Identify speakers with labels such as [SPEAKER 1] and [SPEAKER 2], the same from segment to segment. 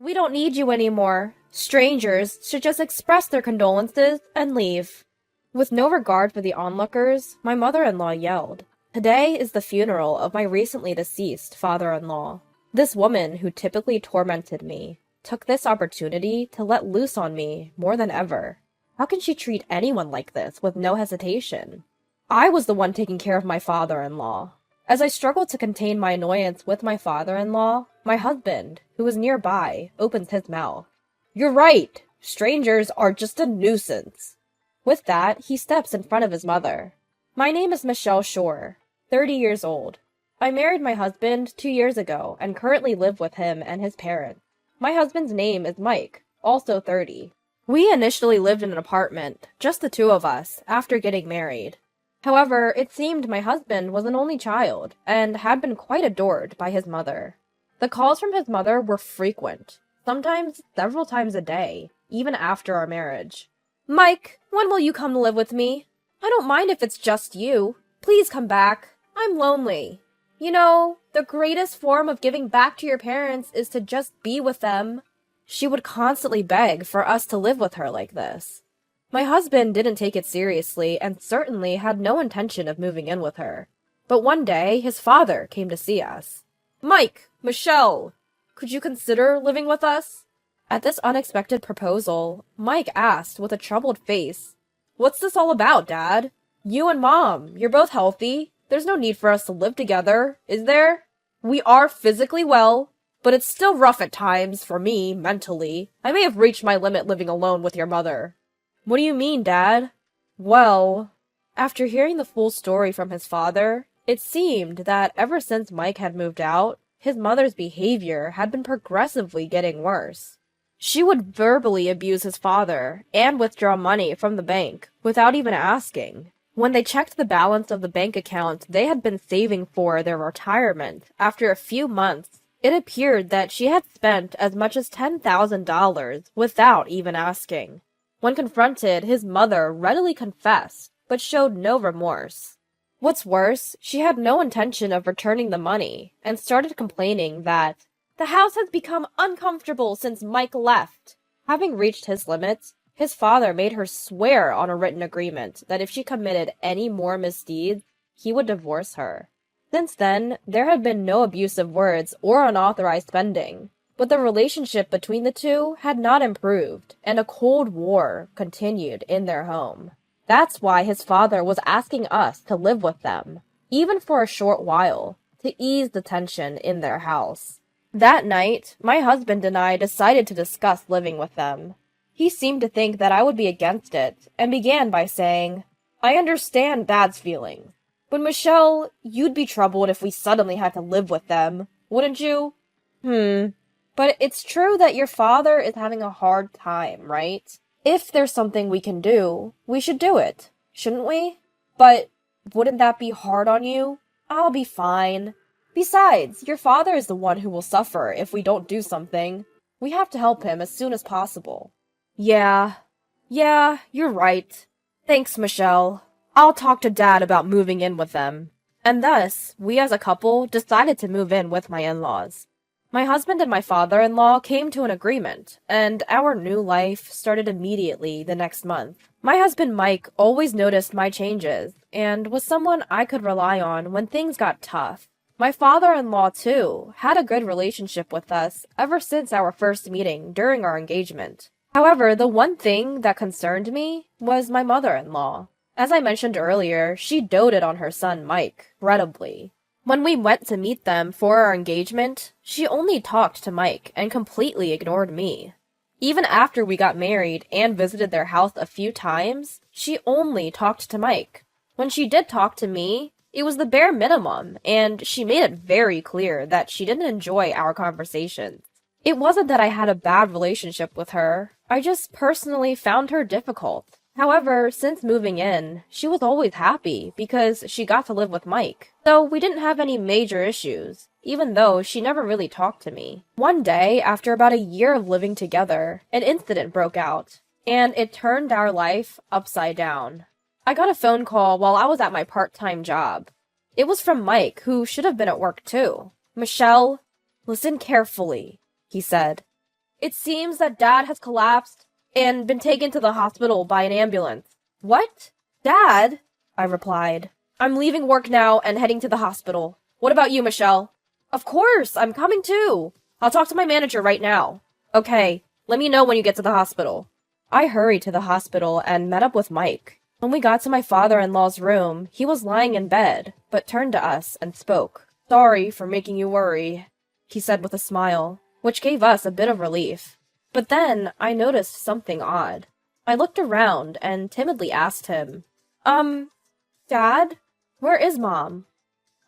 [SPEAKER 1] We don't need you anymore. Strangers should just express their condolences and leave. With no regard for the onlookers, my mother-in-law yelled, "Today is the funeral of my recently deceased father-in-law. This woman, who typically tormented me, took this opportunity to let loose on me more than ever. How can she treat anyone like this with no hesitation?" I was the one taking care of my father-in-law. As I struggled to contain my annoyance with my father-in-law, my husband, who was nearby, opens his mouth. "You're right! Strangers are just a nuisance." With that, he steps in front of his mother. My name is Michelle Shore, 30 years old. I married my husband 2 years ago and currently live with him and his parents. My husband's name is Mike, also 30. We initially lived in an apartment, just the two of us, after getting married. However, it seemed my husband was an only child, and had been quite adored by his mother. The calls from his mother were frequent, sometimes several times a day, even after our marriage. "Mike, when will you come to live with me? I don't mind if it's just you. Please come back. I'm lonely. You know, the greatest form of giving back to your parents is to just be with them." She would constantly beg for us to live with her like this. My husband didn't take it seriously and certainly had no intention of moving in with her. But one day, his father came to see us. "Mike, Michelle, could you consider living with us?" At this unexpected proposal, Mike asked with a troubled face, "What's this all about, Dad? You and Mom, you're both healthy. There's no need for us to live together, is there? We are physically well, but it's still rough at times for me, mentally. I may have reached my limit living alone with your mother." "What do you mean, Dad?" "Well," after hearing the full story from his father, it seemed that ever since Mike had moved out, his mother's behavior had been progressively getting worse. She would verbally abuse his father and withdraw money from the bank without even asking. When they checked the balance of the bank account they had been saving for their retirement, after a few months, it appeared that she had spent as much as $10,000 without even asking. When confronted, his mother readily confessed, but showed no remorse. What's worse, she had no intention of returning the money, and started complaining that the house has become uncomfortable since Mike left. Having reached his limits, his father made her swear on a written agreement that if she committed any more misdeeds, he would divorce her. Since then, there had been no abusive words or unauthorized spending, but the relationship between the two had not improved, and a cold war continued in their home. That's why his father was asking us to live with them, even for a short while, to ease the tension in their house. That night, my husband and I decided to discuss living with them. He seemed to think that I would be against it, and began by saying, "I understand Dad's feelings, but Michelle, you'd be troubled if we suddenly had to live with them, wouldn't you?" But it's true that your father is having a hard time, right? If there's something we can do, we should do it, shouldn't we? But wouldn't that be hard on you? I'll be fine. Besides, your father is the one who will suffer if we don't do something. We have to help him as soon as possible." Yeah, you're right. Thanks, Michelle. I'll talk to Dad about moving in with them." And thus, we as a couple decided to move in with my in-laws. My husband and my father-in-law came to an agreement, and our new life started immediately the next month. My husband Mike always noticed my changes, and was someone I could rely on when things got tough. My father-in-law, too, had a good relationship with us ever since our first meeting during our engagement. However, the one thing that concerned me was my mother-in-law. As I mentioned earlier, she doted on her son Mike, incredibly. When we went to meet them for our engagement, she only talked to Mike and completely ignored me. Even after we got married and visited their house a few times, she only talked to Mike. When she did talk to me, it was the bare minimum, and she made it very clear that she didn't enjoy our conversations. It wasn't that I had a bad relationship with her, I just personally found her difficult. However, since moving in, she was always happy because she got to live with Mike. So we didn't have any major issues, even though she never really talked to me. One day, after about a year of living together, an incident broke out, and it turned our life upside down. I got a phone call while I was at my part-time job. It was from Mike, who should have been at work too. "Michelle, listen carefully," he said. It seems that Dad has collapsed and been taken to the hospital by an ambulance. What? Dad? I replied. I'm leaving work now and heading to the hospital. What about you, Michelle? Of course, I'm coming too. I'll talk to my manager right now. Okay, let me know when you get to the hospital. I hurried to the hospital and met up with Mike. When we got to my father-in-law's room, he was lying in bed, but turned to us and spoke. Sorry for making you worry, he said with a smile, which gave us a bit of relief. But then I noticed something odd. I looked around and timidly asked him, Dad? Where is Mom?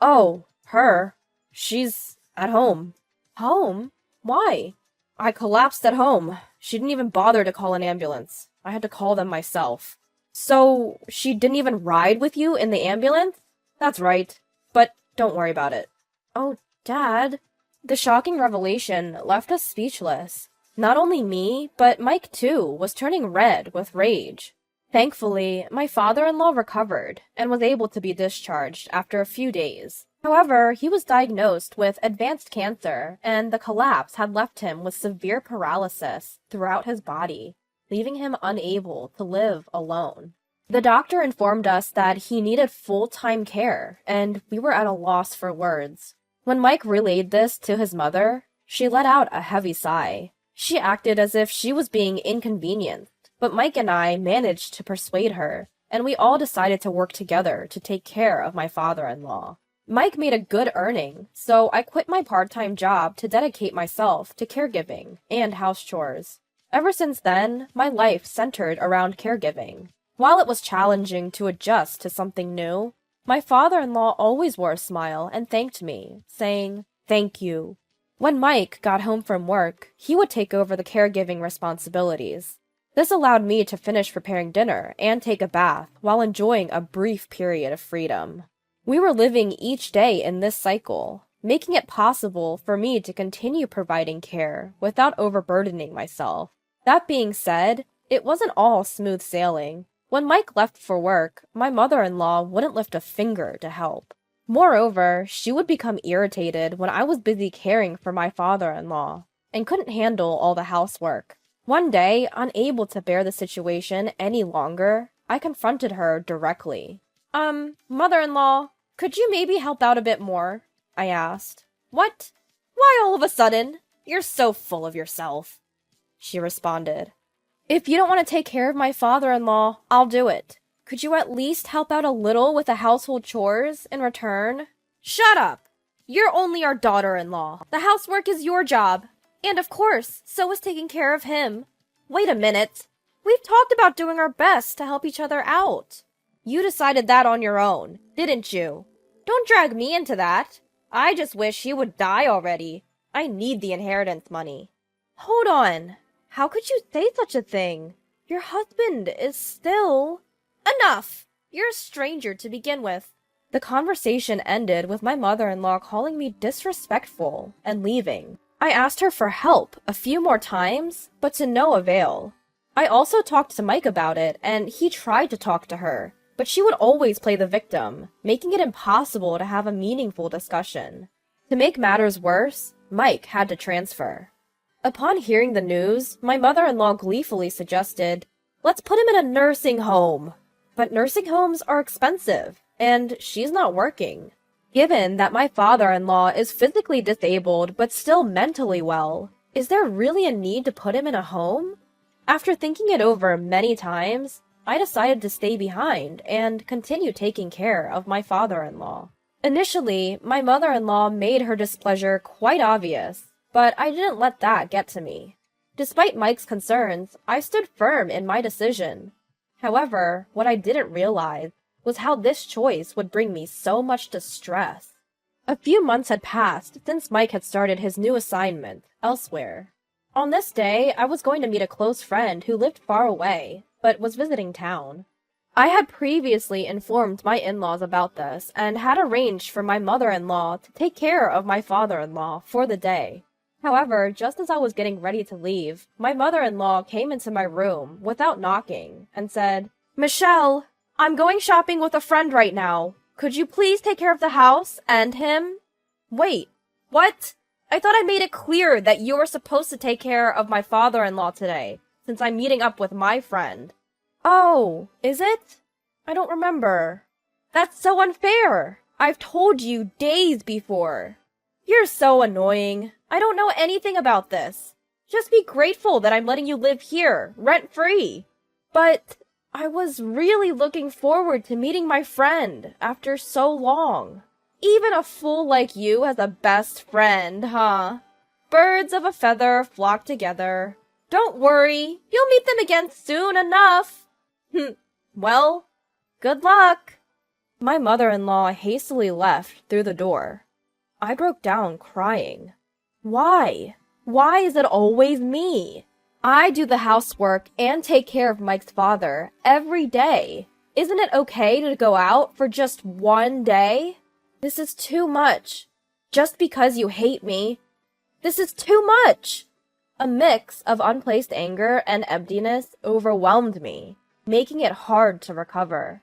[SPEAKER 1] Oh, her. She's at home. Home? Why? I collapsed at home. She didn't even bother to call an ambulance. I had to call them myself. So, she didn't even ride with you in the ambulance? That's right. But don't worry about it. Oh, Dad. The shocking revelation left us speechless. Not only me, but Mike too, was turning red with rage. Thankfully, my father-in-law recovered and was able to be discharged after a few days. However, he was diagnosed with advanced cancer, and the collapse had left him with severe paralysis throughout his body, leaving him unable to live alone. The doctor informed us that he needed full-time care, and we were at a loss for words. When Mike relayed this to his mother, she let out a heavy sigh. She acted as if she was being inconvenienced, but Mike and I managed to persuade her, and we all decided to work together to take care of my father-in-law. Mike made a good earning, so I quit my part-time job to dedicate myself to caregiving and house chores. Ever since then, my life centered around caregiving. While it was challenging to adjust to something new, my father-in-law always wore a smile and thanked me, saying, "Thank you." When Mike got home from work, he would take over the caregiving responsibilities. This allowed me to finish preparing dinner and take a bath while enjoying a brief period of freedom. We were living each day in this cycle, making it possible for me to continue providing care without overburdening myself. That being said, it wasn't all smooth sailing. When Mike left for work, my mother-in-law wouldn't lift a finger to help. Moreover, she would become irritated when I was busy caring for my father-in-law and couldn't handle all the housework. One day, unable to bear the situation any longer, I confronted her directly. Mother-in-law, could you maybe help out a bit more? I asked. What? Why all of a sudden? You're so full of yourself, she responded. If you don't want to take care of my father-in-law, I'll do it. Could you at least help out a little with the household chores in return? Shut up! You're only our daughter-in-law. The housework is your job. And of course, so is taking care of him. Wait a minute. We've talked about doing our best to help each other out. You decided that on your own, didn't you? Don't drag me into that. I just wish he would die already. I need the inheritance money. Hold on. How could you say such a thing? Your husband is still... Enough! You're a stranger to begin with. The conversation ended with my mother-in-law calling me disrespectful and leaving. I asked her for help a few more times, but to no avail. I also talked to Mike about it, and he tried to talk to her, but she would always play the victim, making it impossible to have a meaningful discussion. To make matters worse, Mike had to transfer. Upon hearing the news, my mother-in-law gleefully suggested, "Let's put him in a nursing home." But nursing homes are expensive, and she's not working. Given that my father-in-law is physically disabled but still mentally well, is there really a need to put him in a home? After thinking it over many times, I decided to stay behind and continue taking care of my father-in-law. Initially, my mother-in-law made her displeasure quite obvious, but I didn't let that get to me. Despite Mike's concerns, I stood firm in my decision. However, what I didn't realize was how this choice would bring me so much distress. A few months had passed since Mike had started his new assignment elsewhere. On this day, I was going to meet a close friend who lived far away, but was visiting town. I had previously informed my in-laws about this and had arranged for my mother-in-law to take care of my father-in-law for the day. However, just as I was getting ready to leave, my mother-in-law came into my room without knocking and said, "Michelle, I'm going shopping with a friend right now. Could you please take care of the house and him?" Wait, what? I thought I made it clear that you were supposed to take care of my father-in-law today, since I'm meeting up with my friend. Oh, is it? I don't remember. That's so unfair. I've told you days before. You're so annoying. I don't know anything about this. Just be grateful that I'm letting you live here, rent-free. But I was really looking forward to meeting my friend after so long. Even a fool like you has a best friend, huh? Birds of a feather flock together. Don't worry, you'll meet them again soon enough. Well, good luck. My mother-in-law hastily left through the door. I broke down crying. Why? Why is it always me? I do the housework and take care of Mike's father every day. Isn't it okay to go out for just one day? This is too much. Just because you hate me. This is too much. A mix of unplaced anger and emptiness overwhelmed me, making it hard to recover.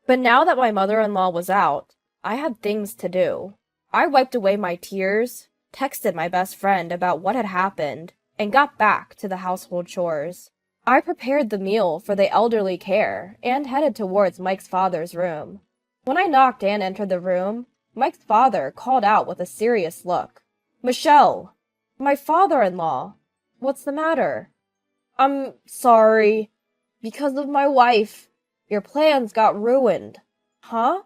[SPEAKER 1] But now that my mother-in-law was out, I had things to do. I wiped away my tears, texted my best friend about what had happened, and got back to the household chores. I prepared the meal for the elderly care and headed towards Mike's father's room. When I knocked and entered the room, Mike's father called out with a serious look. "Michelle! My father-in-law! What's the matter?" "I'm sorry. Because of my wife. Your plans got ruined." "Huh?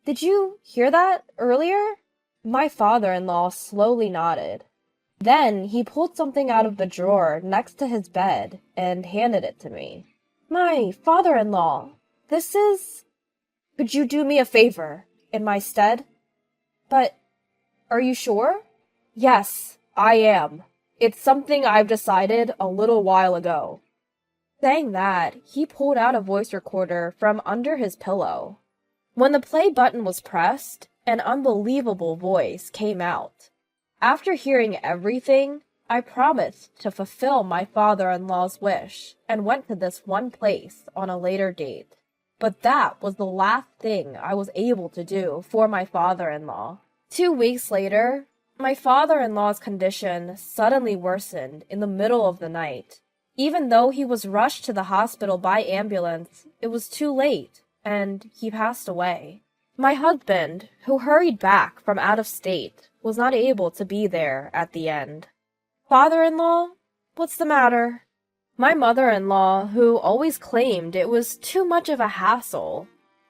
[SPEAKER 1] Did you hear that earlier?" My father-in-law slowly nodded. Then he pulled something out of the drawer next to his bed and handed it to me. "My father-in-law, this is... Could you do me a favor in my stead?" "But are you sure?" "Yes, I am. It's something I've decided a little while ago." Saying that, he pulled out a voice recorder from under his pillow. When the play button was pressed, an unbelievable voice came out. After hearing everything, I promised to fulfill my father-in-law's wish and went to this one place on a later date. But that was the last thing I was able to do for my father-in-law. 2 weeks later, my father-in-law's condition suddenly worsened in the middle of the night. Even though he was rushed to the hospital by ambulance, it was too late, and he passed away. My husband, who hurried back from out of state, was not able to be there at the end. "Father-in-law, what's the matter?" My mother-in-law, who always claimed it was too much of a hassle,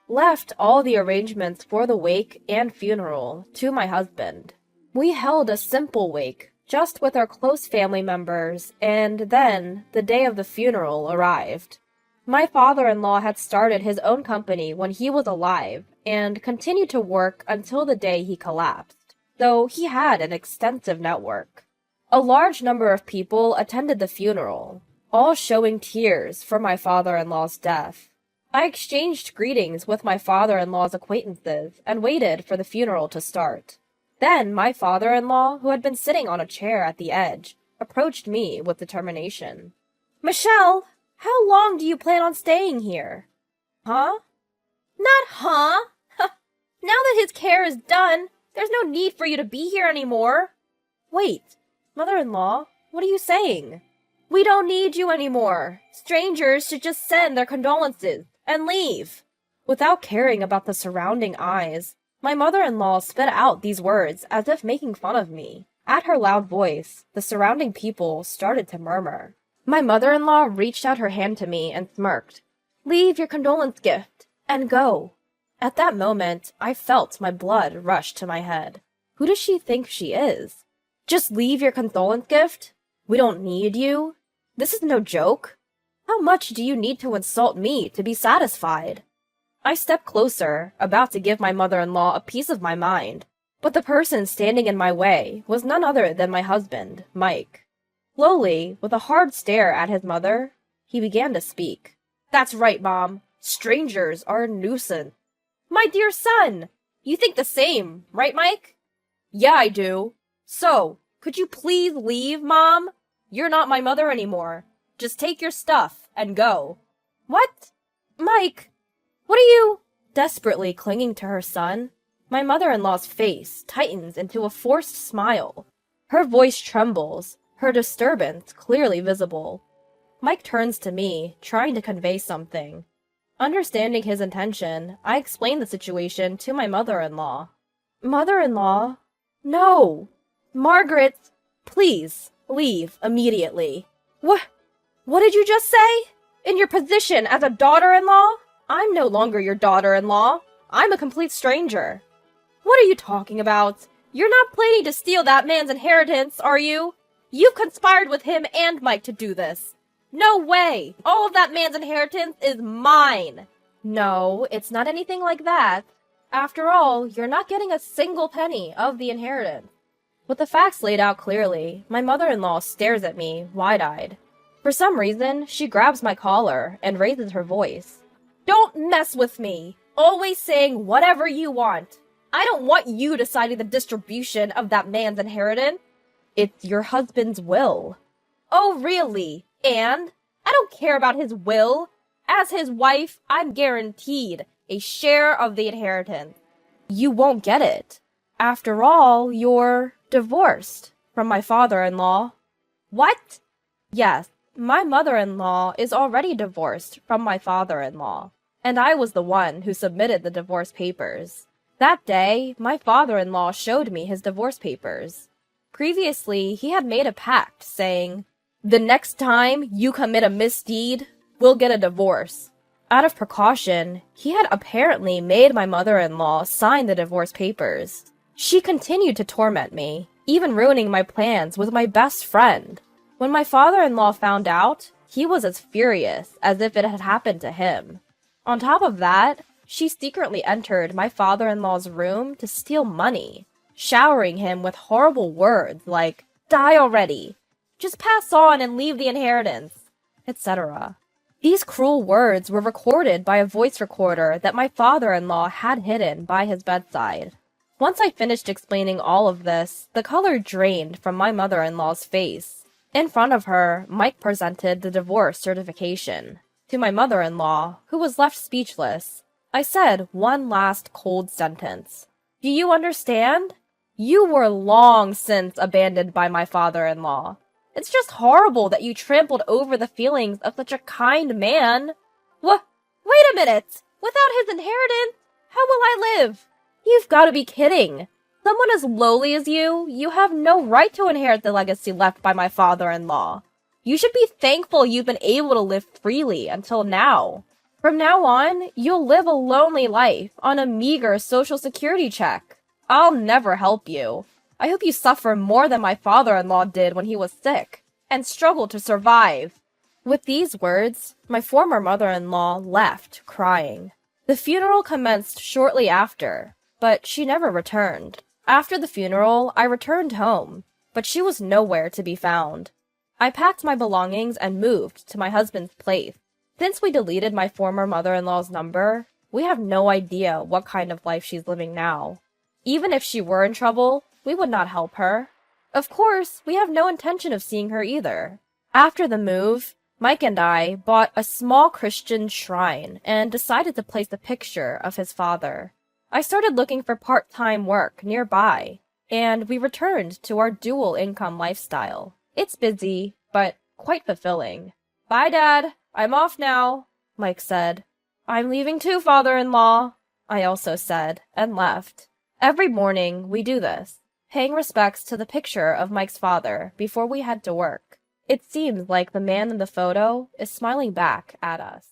[SPEAKER 1] left all the arrangements for the wake and funeral to my husband. We held a simple wake, just with our close family members, and then the day of the funeral arrived. My father-in-law had started his own company when he was alive, and continued to work until the day he collapsed, though he had an extensive network. A large number of people attended the funeral, all showing tears for my father-in-law's death. I exchanged greetings with my father-in-law's acquaintances and waited for the funeral to start. Then my father-in-law, who had been sitting on a chair at the edge, approached me with determination. "Michelle, how long do you plan on staying here?" "Huh?" "Not huh? Now that his care is done, there's no need for you to be here anymore." "Wait, mother-in-law, what are you saying?" "We don't need you anymore. Strangers should just send their condolences and leave." Without caring about the surrounding eyes, my mother-in-law spit out these words as if making fun of me. At her loud voice, the surrounding people started to murmur. My mother-in-law reached out her hand to me and smirked. "Leave your condolence gift and go." At that moment, I felt my blood rush to my head. Who does she think she is? Just leave your condolence gift? We don't need you? This is no joke. How much do you need to insult me to be satisfied? I stepped closer, about to give my mother-in-law a piece of my mind, but the person standing in my way was none other than my husband, Mike. Slowly, with a hard stare at his mother, he began to speak. "That's right, Mom. Strangers are a nuisance." "My dear son, you think the same, right, Mike?" "Yeah, I do. So, could you please leave, Mom? You're not my mother anymore. Just take your stuff and go." "What? Mike, what are you—" Desperately clinging to her son, my mother-in-law's face tightens into a forced smile. Her voice trembles, her disturbance clearly visible. Mike turns to me, trying to convey something. Understanding his intention, I explain the situation to my mother-in-law. Mother-in-law? No! Margaret, please, leave immediately. What did you just say? In your position as a daughter-in-law? I'm no longer your daughter-in-law. I'm a complete stranger. What are you talking about? You're not planning to steal that man's inheritance, are you? You've conspired with him and Mike to do this. No way! All of that man's inheritance is mine! No, it's not anything like that. After all, you're not getting a single penny of the inheritance. With the facts laid out clearly, my mother-in-law stares at me, wide-eyed. For some reason, she grabs my collar and raises her voice. Don't mess with me! Always saying whatever you want. I don't want you deciding the distribution of that man's inheritance. It's your husband's will. Oh, really? And? I don't care about his will. As his wife, I'm guaranteed a share of the inheritance. You won't get it. After all, you're divorced from my father-in-law. What? Yes, my mother-in-law is already divorced from my father-in-law, and I was the one who submitted the divorce papers. That day, my father-in-law showed me his divorce papers. Previously, he had made a pact saying, "The next time you commit a misdeed, we'll get a divorce." Out of precaution, he had apparently made my mother-in-law sign the divorce papers. She continued to torment me, even ruining my plans with my best friend. When my father-in-law found out, he was as furious as if it had happened to him. On top of that, she secretly entered my father-in-law's room to steal money, showering him with horrible words like, "Die already! Just pass on and leave the inheritance," etc. These cruel words were recorded by a voice recorder that my father-in-law had hidden by his bedside. Once I finished explaining all of this, the color drained from my mother-in-law's face. In front of her, Mike presented the divorce certification. To my mother-in-law, who was left speechless, I said one last cold sentence. Do you understand? You were long since abandoned by my father-in-law. It's just horrible that you trampled over the feelings of such a kind man. Wait a minute! Without his inheritance, how will I live? You've got to be kidding. Someone as lowly as you have no right to inherit the legacy left by my father-in-law. You should be thankful you've been able to live freely until now. From now on, you'll live a lonely life on a meager social security check. I'll never help you. I hope you suffer more than my father-in-law did when he was sick, and struggled to survive. With these words, my former mother-in-law left, crying. The funeral commenced shortly after, but she never returned. After the funeral, I returned home, but she was nowhere to be found. I packed my belongings and moved to my husband's place. Since we deleted my former mother-in-law's number, we have no idea what kind of life she's living now. Even if she were in trouble, we would not help her. Of course, we have no intention of seeing her either. After the move, Mike and I bought a small Christian shrine and decided to place a picture of his father. I started looking for part-time work nearby, and we returned to our dual income lifestyle. It's busy, but quite fulfilling. Bye, Dad. I'm off now, Mike said. I'm leaving too, father-in-law, I also said, and left. Every morning, we do this, paying respects to the picture of Mike's father before we head to work. It seems like the man in the photo is smiling back at us.